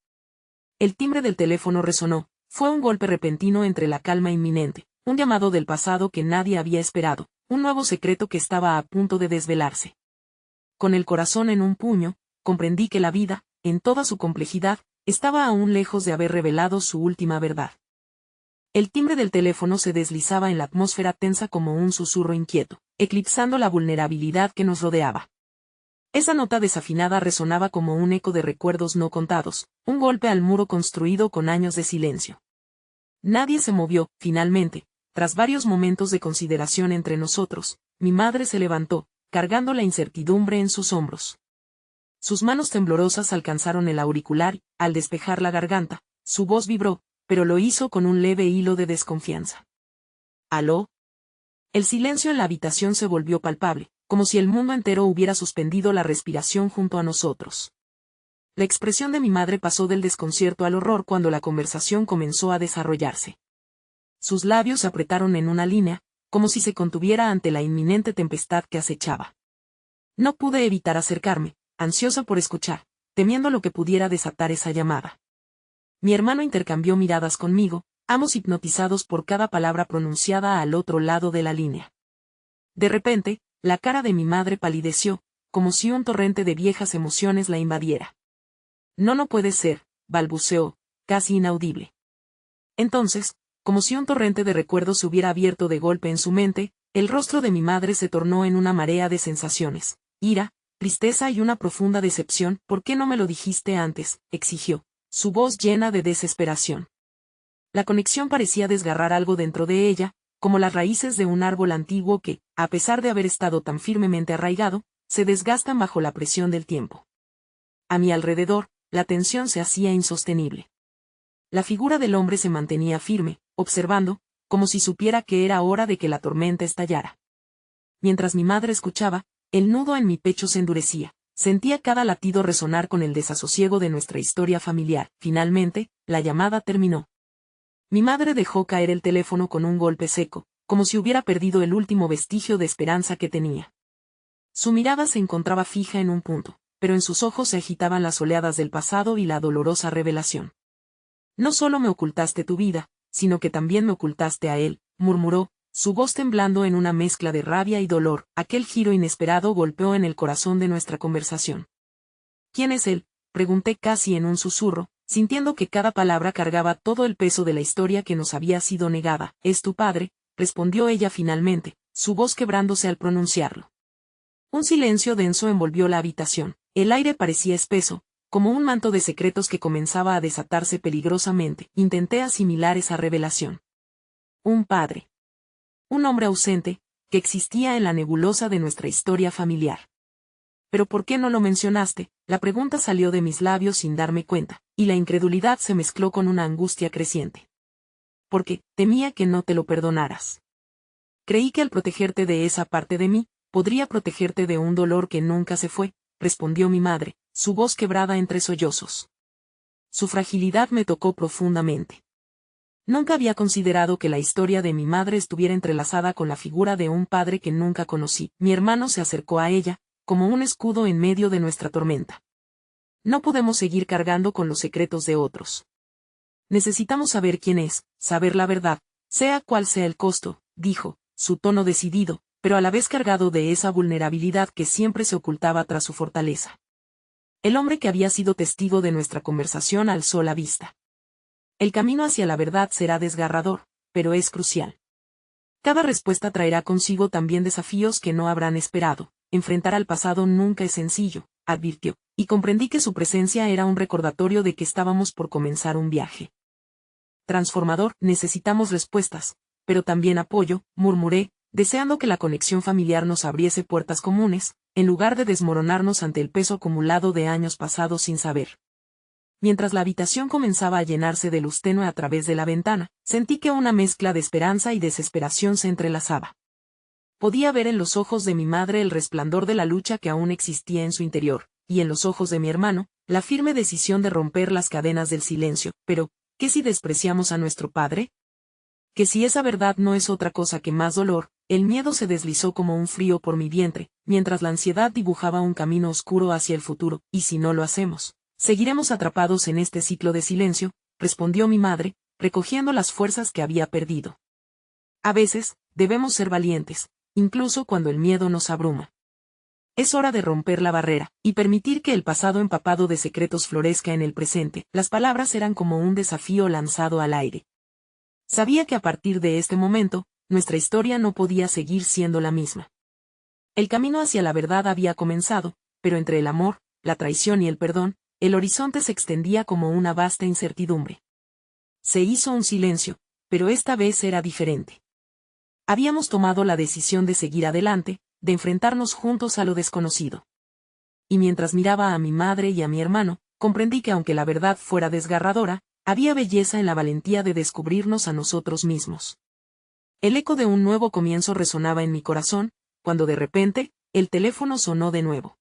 El timbre del teléfono resonó, fue un golpe repentino entre la calma inminente, un llamado del pasado que nadie había esperado, un nuevo secreto que estaba a punto de desvelarse. Con el corazón en un puño, comprendí que la vida, en toda su complejidad, estaba aún lejos de haber revelado su última verdad. El timbre del teléfono se deslizaba en la atmósfera tensa como un susurro inquieto, eclipsando la vulnerabilidad que nos rodeaba. Esa nota desafinada resonaba como un eco de recuerdos no contados, un golpe al muro construido con años de silencio. Nadie se movió, finalmente, tras varios momentos de consideración entre nosotros, mi madre se levantó, cargando la incertidumbre en sus hombros. Sus manos temblorosas alcanzaron el auricular, y, al despejar la garganta, su voz vibró, pero lo hizo con un leve hilo de desconfianza. ¿Aló? El silencio en la habitación se volvió palpable, como si el mundo entero hubiera suspendido la respiración junto a nosotros. La expresión de mi madre pasó del desconcierto al horror cuando la conversación comenzó a desarrollarse. Sus labios se apretaron en una línea, como si se contuviera ante la inminente tempestad que acechaba. No pude evitar acercarme, ansiosa por escuchar, temiendo lo que pudiera desatar esa llamada. Mi hermano intercambió miradas conmigo, ambos hipnotizados por cada palabra pronunciada al otro lado de la línea. De repente, la cara de mi madre palideció, como si un torrente de viejas emociones la invadiera. No puede ser, balbuceó, casi inaudible. Entonces, como si un torrente de recuerdos se hubiera abierto de golpe en su mente, el rostro de mi madre se tornó en una marea de sensaciones, ira, tristeza y una profunda decepción. ¿Por qué no me lo dijiste antes?, exigió, su voz llena de desesperación. La conexión parecía desgarrar algo dentro de ella, como las raíces de un árbol antiguo que, a pesar de haber estado tan firmemente arraigado, se desgastan bajo la presión del tiempo. A mi alrededor, la tensión se hacía insostenible. La figura del hombre se mantenía firme, observando, como si supiera que era hora de que la tormenta estallara. Mientras mi madre escuchaba, el nudo en mi pecho se endurecía, sentía cada latido resonar con el desasosiego de nuestra historia familiar. Finalmente, la llamada terminó. Mi madre dejó caer el teléfono con un golpe seco, como si hubiera perdido el último vestigio de esperanza que tenía. Su mirada se encontraba fija en un punto, pero en sus ojos se agitaban las oleadas del pasado y la dolorosa revelación. No solo me ocultaste tu vida, sino que también me ocultaste a él, murmuró, su voz temblando en una mezcla de rabia y dolor. Aquel giro inesperado golpeó en el corazón de nuestra conversación. ¿Quién es él?, pregunté casi en un susurro, sintiendo que cada palabra cargaba todo el peso de la historia que nos había sido negada. Es tu padre, respondió ella finalmente, su voz quebrándose al pronunciarlo. Un silencio denso envolvió la habitación, el aire parecía espeso, como un manto de secretos que comenzaba a desatarse peligrosamente. Intenté asimilar esa revelación. Un padre. Un hombre ausente, que existía en la nebulosa de nuestra historia familiar. ¿Pero por qué no lo mencionaste? La pregunta salió de mis labios sin darme cuenta, y la incredulidad se mezcló con una angustia creciente. Porque, temía que no te lo perdonaras. Creí que al protegerte de esa parte de mí, podría protegerte de un dolor que nunca se fue, respondió mi madre, su voz quebrada entre sollozos. Su fragilidad me tocó profundamente. Nunca había considerado que la historia de mi madre estuviera entrelazada con la figura de un padre que nunca conocí. Mi hermano se acercó a ella, como un escudo en medio de nuestra tormenta. No podemos seguir cargando con los secretos de otros. Necesitamos saber quién es, saber la verdad, sea cual sea el costo, dijo, su tono decidido, pero a la vez cargado de esa vulnerabilidad que siempre se ocultaba tras su fortaleza. El hombre que había sido testigo de nuestra conversación alzó la vista. El camino hacia la verdad será desgarrador, pero es crucial. Cada respuesta traerá consigo también desafíos que no habrán esperado. Enfrentar al pasado nunca es sencillo, advirtió, y comprendí que su presencia era un recordatorio de que estábamos por comenzar un viaje transformador. Necesitamos respuestas, pero también apoyo, murmuré, deseando que la conexión familiar nos abriese puertas comunes, en lugar de desmoronarnos ante el peso acumulado de años pasados sin saber. Mientras la habitación comenzaba a llenarse de luz tenue a través de la ventana, sentí que una mezcla de esperanza y desesperación se entrelazaba. Podía ver en los ojos de mi madre el resplandor de la lucha que aún existía en su interior, y en los ojos de mi hermano, la firme decisión de romper las cadenas del silencio. Pero, ¿qué si despreciamos a nuestro padre? Que si esa verdad no es otra cosa que más dolor. El miedo se deslizó como un frío por mi vientre, mientras la ansiedad dibujaba un camino oscuro hacia el futuro. ¿Y si no lo hacemos? Seguiremos atrapados en este ciclo de silencio, respondió mi madre, recogiendo las fuerzas que había perdido. A veces, debemos ser valientes, incluso cuando el miedo nos abruma. Es hora de romper la barrera, y permitir que el pasado empapado de secretos florezca en el presente. Las palabras eran como un desafío lanzado al aire. Sabía que a partir de este momento, nuestra historia no podía seguir siendo la misma. El camino hacia la verdad había comenzado, pero entre el amor, la traición y el perdón, el horizonte se extendía como una vasta incertidumbre. Se hizo un silencio, pero esta vez era diferente. Habíamos tomado la decisión de seguir adelante, de enfrentarnos juntos a lo desconocido. Y mientras miraba a mi madre y a mi hermano, comprendí que aunque la verdad fuera desgarradora, había belleza en la valentía de descubrirnos a nosotros mismos. El eco de un nuevo comienzo resonaba en mi corazón, cuando de repente, el teléfono sonó de nuevo.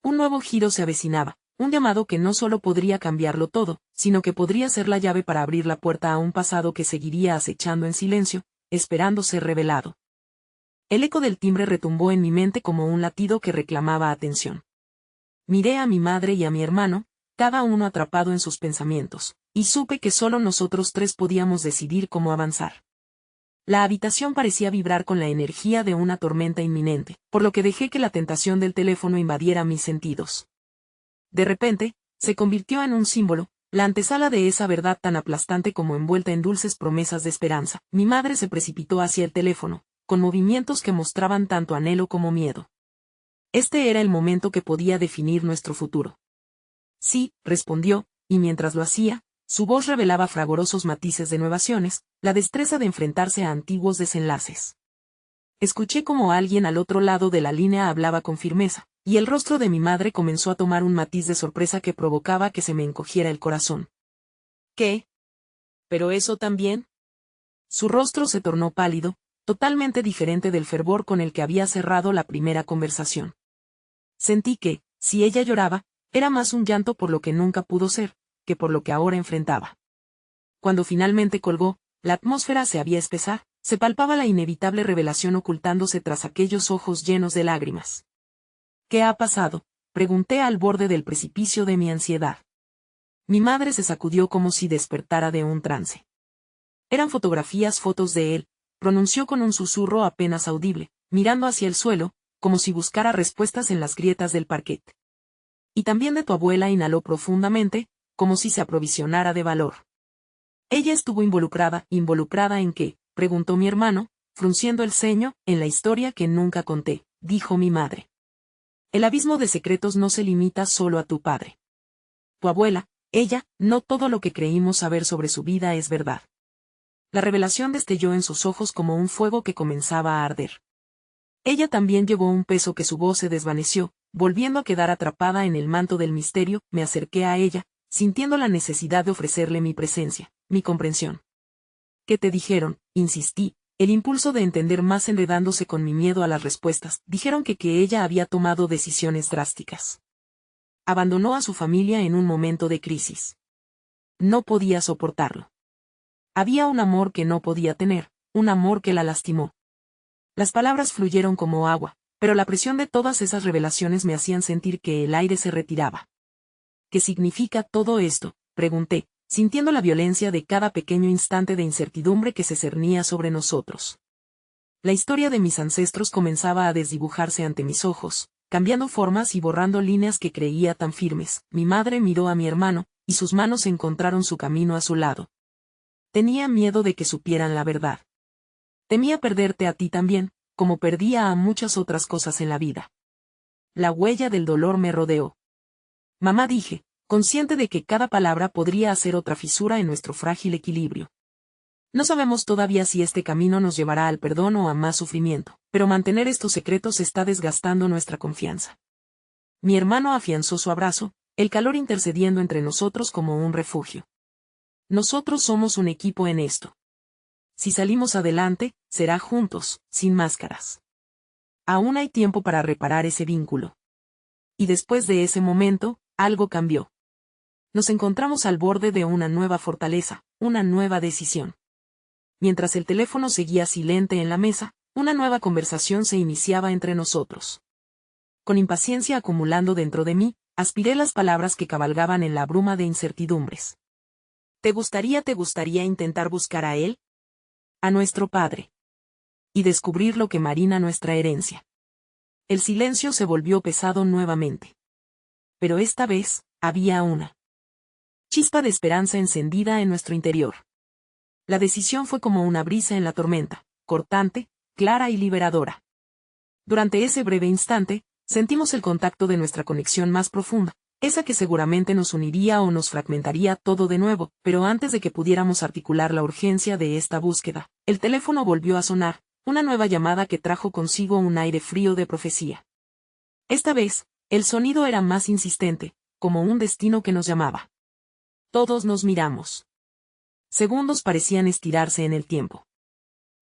Un nuevo giro se avecinaba, un llamado que no solo podría cambiarlo todo, sino que podría ser la llave para abrir la puerta a un pasado que seguiría acechando en silencio, esperando ser revelado. El eco del timbre retumbó en mi mente como un latido que reclamaba atención. Miré a mi madre y a mi hermano, cada uno atrapado en sus pensamientos, y supe que solo nosotros tres podíamos decidir cómo avanzar. La habitación parecía vibrar con la energía de una tormenta inminente, por lo que dejé que la tentación del teléfono invadiera mis sentidos. De repente, se convirtió en un símbolo, la antesala de esa verdad tan aplastante como envuelta en dulces promesas de esperanza. Mi madre se precipitó hacia el teléfono, con movimientos que mostraban tanto anhelo como miedo. Este era el momento que podía definir nuestro futuro. Sí, respondió, y mientras lo hacía, su voz revelaba fragorosos matices de innovaciones, la destreza de enfrentarse a antiguos desenlaces. Escuché como alguien al otro lado de la línea hablaba con firmeza, y el rostro de mi madre comenzó a tomar un matiz de sorpresa que provocaba que se me encogiera el corazón. ¿Qué? ¿Pero eso también? Su rostro se tornó pálido, totalmente diferente del fervor con el que había cerrado la primera conversación. Sentí que, si ella lloraba, era más un llanto por lo que nunca pudo ser, que por lo que ahora enfrentaba. Cuando finalmente colgó, la atmósfera se había espesado, se palpaba la inevitable revelación ocultándose tras aquellos ojos llenos de lágrimas. ¿Qué ha pasado?, pregunté al borde del precipicio de mi ansiedad. Mi madre se sacudió como si despertara de un trance. Eran fotos de él, pronunció con un susurro apenas audible, mirando hacia el suelo, como si buscara respuestas en las grietas del parquet. Y también de tu abuela, inhaló profundamente, como si se aprovisionara de valor. ¿Ella estuvo involucrada en qué?, preguntó mi hermano, frunciendo el ceño. En la historia que nunca conté, dijo mi madre. El abismo de secretos no se limita solo a tu padre. Tu abuela, ella, no todo lo que creímos saber sobre su vida es verdad. La revelación destelló en sus ojos como un fuego que comenzaba a arder. Ella también llevó un peso que su voz se desvaneció, volviendo a quedar atrapada en el manto del misterio. Me acerqué a ella, sintiendo la necesidad de ofrecerle mi presencia, mi comprensión. ¿Qué te dijeron?, insistí, el impulso de entender más enredándose con mi miedo a las respuestas. Dijeron que ella había tomado decisiones drásticas. Abandonó a su familia en un momento de crisis. No podía soportarlo. Había un amor que no podía tener, un amor que la lastimó. Las palabras fluyeron como agua, pero la presión de todas esas revelaciones me hacían sentir que el aire se retiraba. ¿Qué significa todo esto?, pregunté, sintiendo la violencia de cada pequeño instante de incertidumbre que se cernía sobre nosotros. La historia de mis ancestros comenzaba a desdibujarse ante mis ojos, cambiando formas y borrando líneas que creía tan firmes. Mi madre miró a mi hermano, y sus manos encontraron su camino a su lado. Tenía miedo de que supieran la verdad. Temía perderte a ti también, como perdía a muchas otras cosas en la vida. La huella del dolor me rodeó. Mamá, dije, consciente de que cada palabra podría hacer otra fisura en nuestro frágil equilibrio. No sabemos todavía si este camino nos llevará al perdón o a más sufrimiento, pero mantener estos secretos está desgastando nuestra confianza. Mi hermano afianzó su abrazo, el calor intercediendo entre nosotros como un refugio. Nosotros somos un equipo en esto. Si salimos adelante, será juntos, sin máscaras. Aún hay tiempo para reparar ese vínculo. Y después de ese momento, algo cambió. Nos encontramos al borde de una nueva fortaleza, una nueva decisión. Mientras el teléfono seguía silente en la mesa, una nueva conversación se iniciaba entre nosotros. Con impaciencia acumulando dentro de mí, aspiré las palabras que cabalgaban en la bruma de incertidumbres. ¿Te gustaría intentar buscar a él? A nuestro padre. Y descubrir lo que marina nuestra herencia. El silencio se volvió pesado nuevamente. Pero esta vez, había una chispa de esperanza encendida en nuestro interior. La decisión fue como una brisa en la tormenta, cortante, clara y liberadora. Durante ese breve instante, sentimos el contacto de nuestra conexión más profunda, esa que seguramente nos uniría o nos fragmentaría todo de nuevo, pero antes de que pudiéramos articular la urgencia de esta búsqueda, el teléfono volvió a sonar, una nueva llamada que trajo consigo un aire frío de profecía. Esta vez, el sonido era más insistente, como un destino que nos llamaba. Todos nos miramos. Segundos parecían estirarse en el tiempo.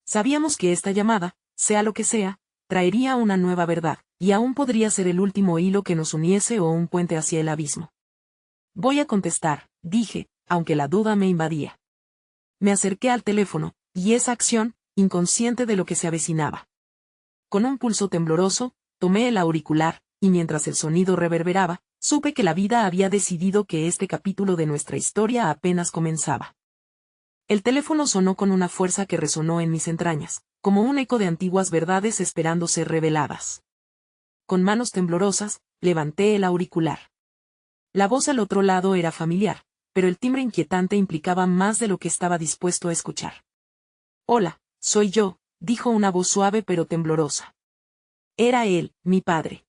Sabíamos que esta llamada, sea lo que sea, traería una nueva verdad, y aún podría ser el último hilo que nos uniese o un puente hacia el abismo. Voy a contestar, dije, aunque la duda me invadía. Me acerqué al teléfono, y esa acción, inconsciente de lo que se avecinaba. Con un pulso tembloroso, tomé el auricular, y mientras el sonido reverberaba, supe que la vida había decidido que este capítulo de nuestra historia apenas comenzaba. El teléfono sonó con una fuerza que resonó en mis entrañas, como un eco de antiguas verdades esperando ser reveladas. Con manos temblorosas, levanté el auricular. La voz al otro lado era familiar, pero el timbre inquietante implicaba más de lo que estaba dispuesto a escuchar. Hola, soy yo, dijo una voz suave pero temblorosa. Era él, mi padre.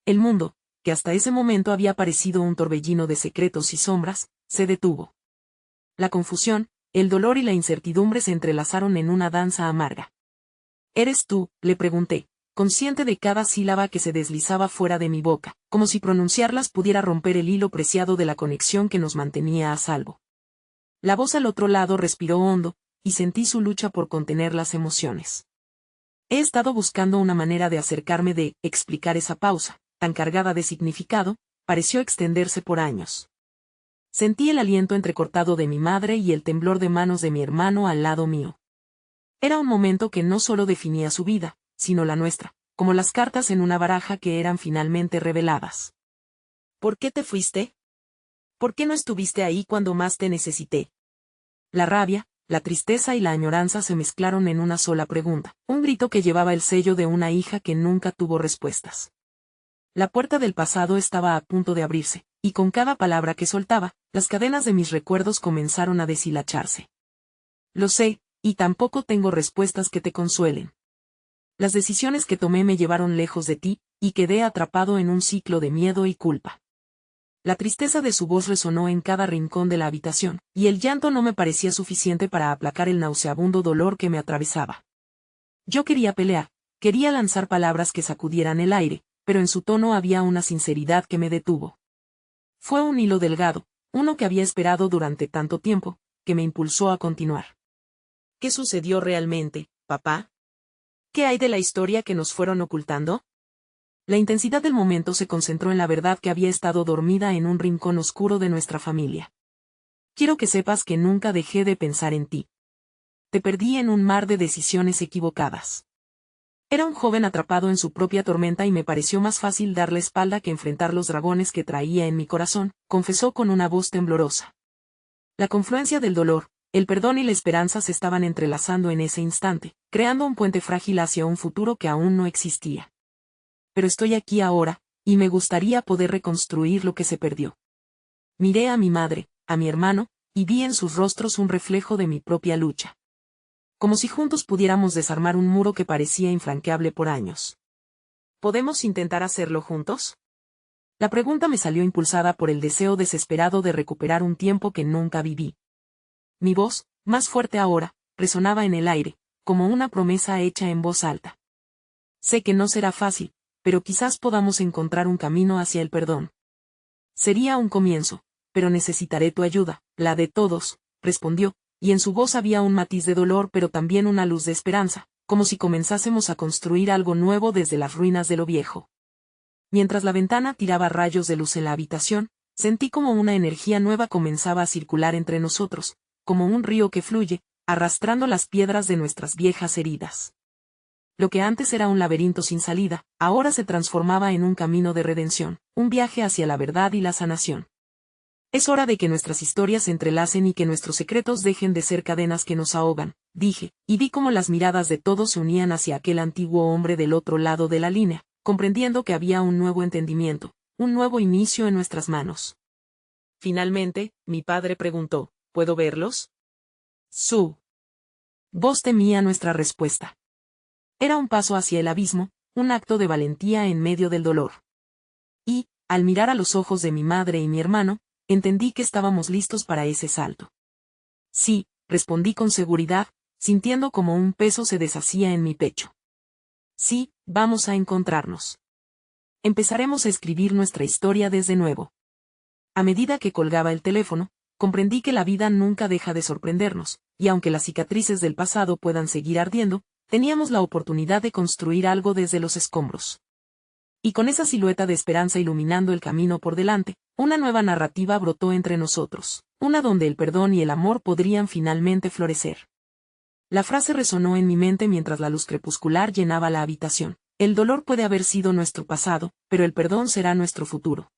El mundo, que hasta ese momento había parecido un torbellino de secretos y sombras, se detuvo. La confusión, el dolor y la incertidumbre se entrelazaron en una danza amarga. ¿Eres tú?, le pregunté, consciente de cada sílaba que se deslizaba fuera de mi boca, como si pronunciarlas pudiera romper el hilo preciado de la conexión que nos mantenía a salvo. La voz al otro lado respiró hondo, y sentí su lucha por contener las emociones. He estado buscando una manera de acercarme de explicar esa pausa, tan cargada de significado, pareció extenderse por años. Sentí el aliento entrecortado de mi madre y el temblor de manos de mi hermano al lado mío. Era un momento que no solo definía su vida, sino la nuestra, como las cartas en una baraja que eran finalmente reveladas. ¿Por qué te fuiste? ¿Por qué no estuviste ahí cuando más te necesité? La rabia, la tristeza y la añoranza se mezclaron en una sola pregunta, un grito que llevaba el sello de una hija que nunca tuvo respuestas. La puerta del pasado estaba a punto de abrirse, y con cada palabra que soltaba, las cadenas de mis recuerdos comenzaron a deshilacharse. Lo sé, y tampoco tengo respuestas que te consuelen. Las decisiones que tomé me llevaron lejos de ti, y quedé atrapado en un ciclo de miedo y culpa. La tristeza de su voz resonó en cada rincón de la habitación, y el llanto no me parecía suficiente para aplacar el nauseabundo dolor que me atravesaba. Yo quería pelear, quería lanzar palabras que sacudieran el aire, pero en su tono había una sinceridad que me detuvo. Fue un hilo delgado, uno que había esperado durante tanto tiempo, que me impulsó a continuar. ¿Qué sucedió realmente, papá? ¿Qué hay de la historia que nos fueron ocultando? La intensidad del momento se concentró en la verdad que había estado dormida en un rincón oscuro de nuestra familia. Quiero que sepas que nunca dejé de pensar en ti. Te perdí en un mar de decisiones equivocadas. Era un joven atrapado en su propia tormenta y me pareció más fácil dar la espalda que enfrentar los dragones que traía en mi corazón, confesó con una voz temblorosa. La confluencia del dolor, el perdón y la esperanza se estaban entrelazando en ese instante, creando un puente frágil hacia un futuro que aún no existía. Pero estoy aquí ahora, y me gustaría poder reconstruir lo que se perdió. Miré a mi madre, a mi hermano, y vi en sus rostros un reflejo de mi propia lucha. Como si juntos pudiéramos desarmar un muro que parecía infranqueable por años. ¿Podemos intentar hacerlo juntos? La pregunta me salió impulsada por el deseo desesperado de recuperar un tiempo que nunca viví. Mi voz, más fuerte ahora, resonaba en el aire, como una promesa hecha en voz alta. Sé que no será fácil, pero quizás podamos encontrar un camino hacia el perdón. Sería un comienzo, pero necesitaré tu ayuda, la de todos, respondió, y en su voz había un matiz de dolor pero también una luz de esperanza, como si comenzásemos a construir algo nuevo desde las ruinas de lo viejo. Mientras la ventana tiraba rayos de luz en la habitación, sentí como una energía nueva comenzaba a circular entre nosotros, como un río que fluye, arrastrando las piedras de nuestras viejas heridas. Lo que antes era un laberinto sin salida, ahora se transformaba en un camino de redención, un viaje hacia la verdad y la sanación. Es hora de que nuestras historias se entrelacen y que nuestros secretos dejen de ser cadenas que nos ahogan, dije, y vi cómo las miradas de todos se unían hacia aquel antiguo hombre del otro lado de la línea, comprendiendo que había un nuevo entendimiento, un nuevo inicio en nuestras manos. Finalmente, mi padre preguntó, ¿puedo verlos? Su voz temía nuestra respuesta. Era un paso hacia el abismo, un acto de valentía en medio del dolor. Y, al mirar a los ojos de mi madre y mi hermano, entendí que estábamos listos para ese salto. Sí, respondí con seguridad, sintiendo como un peso se deshacía en mi pecho. Sí, vamos a encontrarnos. Empezaremos a escribir nuestra historia desde nuevo. A medida que colgaba el teléfono, comprendí que la vida nunca deja de sorprendernos, y aunque las cicatrices del pasado puedan seguir ardiendo, teníamos la oportunidad de construir algo desde los escombros. Y con esa silueta de esperanza iluminando el camino por delante, una nueva narrativa brotó entre nosotros, una donde el perdón y el amor podrían finalmente florecer. La frase resonó en mi mente mientras la luz crepuscular llenaba la habitación. El dolor puede haber sido nuestro pasado, pero el perdón será nuestro futuro.